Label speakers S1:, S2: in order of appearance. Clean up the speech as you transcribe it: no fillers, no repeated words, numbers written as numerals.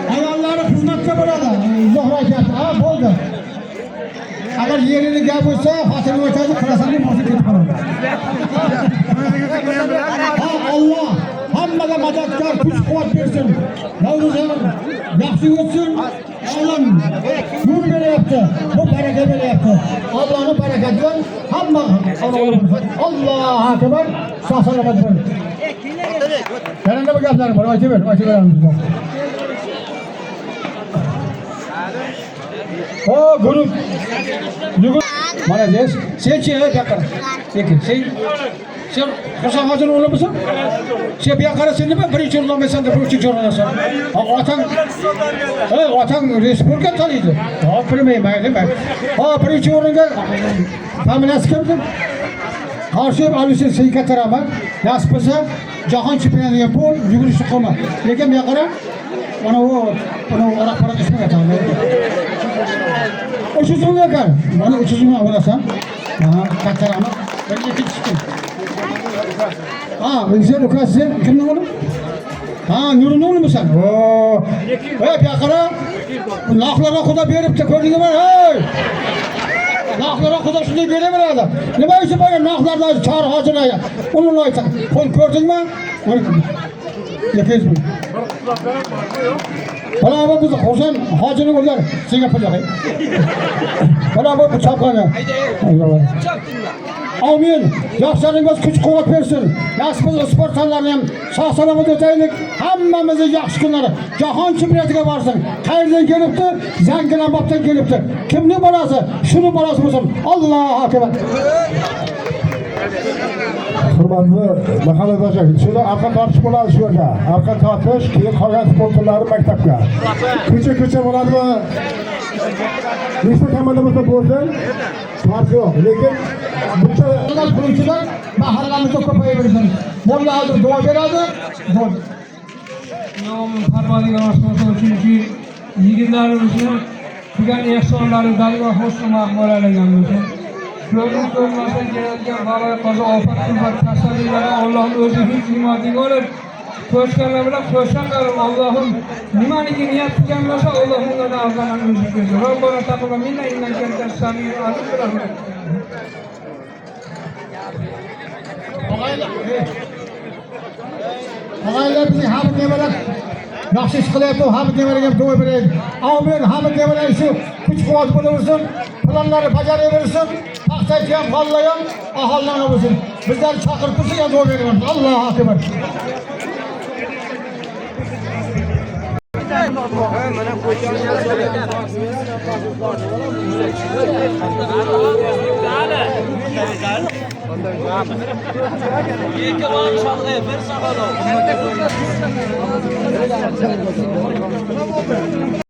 S1: Ayolları hizmetçi burada. Zohra kağıt. Ha oldu. Agar yerini gap bo'lsa, xotinni o'tadi, qarasangiz boshqa ketib qoladi. Allah hammaga madadkor kuch-quvvat bersin. Navro'zon yaxshi o'tsin. Olam nur beryapti. Bu baraka beryapti. Allohning barakati bilan hamma Allohu akbar. Sog' salomat bo'ling. Yana bir gaplar bor, aytib beramiz. O guruh. Mana des. Sen-chi yo'qar. Sen Hasan hozir o'lamisan? Sen bu yoqqa sen nima birinchi o'rnamaysan deb uchinchi o'rnasan. Otang respublika taniydi. Bilmayman. Birinchi o'ringa familiyasi kimdir? Qarshib Alisher Seykataraman. Nasib bo'lsa jahon chempionatiga bu yugurishni qilma. Lekin bu yoqqa mana u rahbar ismini aytaman. O'sha so'ngga qal. Mana 300 ming olasan. Kataraman. Bir ikkinchi kim? Sen ukasi kimni o'g'li? Nurni o'g'limisan? Bu yoqqa narxlarga xudo beribdi, ko'rdingmi? Narxlarga xudo shunday beraveradi. Nima uchun bu narxlardan chor hozirga uni aytsa, qo'l ko'rdingmi? 200 ming. Bana bu Hosen hacının onlar size yapacak. Bana bu çapkanı. Amin. Yaşlarımız güç kuvvet versin. Yaşımız spor sallarıyım. Sağ salamat öteylik. Hammamızı yaxşı günleri. Cahan çimriyetiga varsın. Qayerden gelipti? Zengin Ahbap'tan gelipti. Kimnin balası? Şunun balası mısın? Allahu akbar.
S2: Hurmatli mahalladoshlar, shuni arqa tortish bo'ladi shu yerda. Arqa tortish, keyin qolgan sportchilarni maktabga. Ko'cha bo'ladimi? Nechta komandamizda bo'lsin? Farqi yo'q. Lekin buncha
S1: quruvchilar mahallamizda ko'payaversin. Molla hozir duo beradi.
S3: Nomim Parvardigor Rahmatov uchunki yigitlarimizni qilgan ehsonlaridan va husn maqbulalangan bo'lsin. Ko'rib ko'rmasdan keladigan balo qazo ofat kulfat kasalliklarni Allohning o'zi hech ne'matiga olib qo'shganlar bilan qo'shgan qilib Allohim nimaniki niyat qilgan bo'lsa Alloh undan afzalini o'zi bersin. Robbana taqabbal minna innaka antas samiul alim.
S1: Og'aylar bizning hamma nevalar yaxshi ish qilyapti, hamma nevalarga duo beraylik. Amin, hamma nevalar shu kuch-quvvat bo'laversin, planlarni bajaraversin, paxtachi ham, g'alla ham aholilarga bo'lsin. Bizlar chaqirib tursa duo beramiz. Allohu akbar.
S4: Bir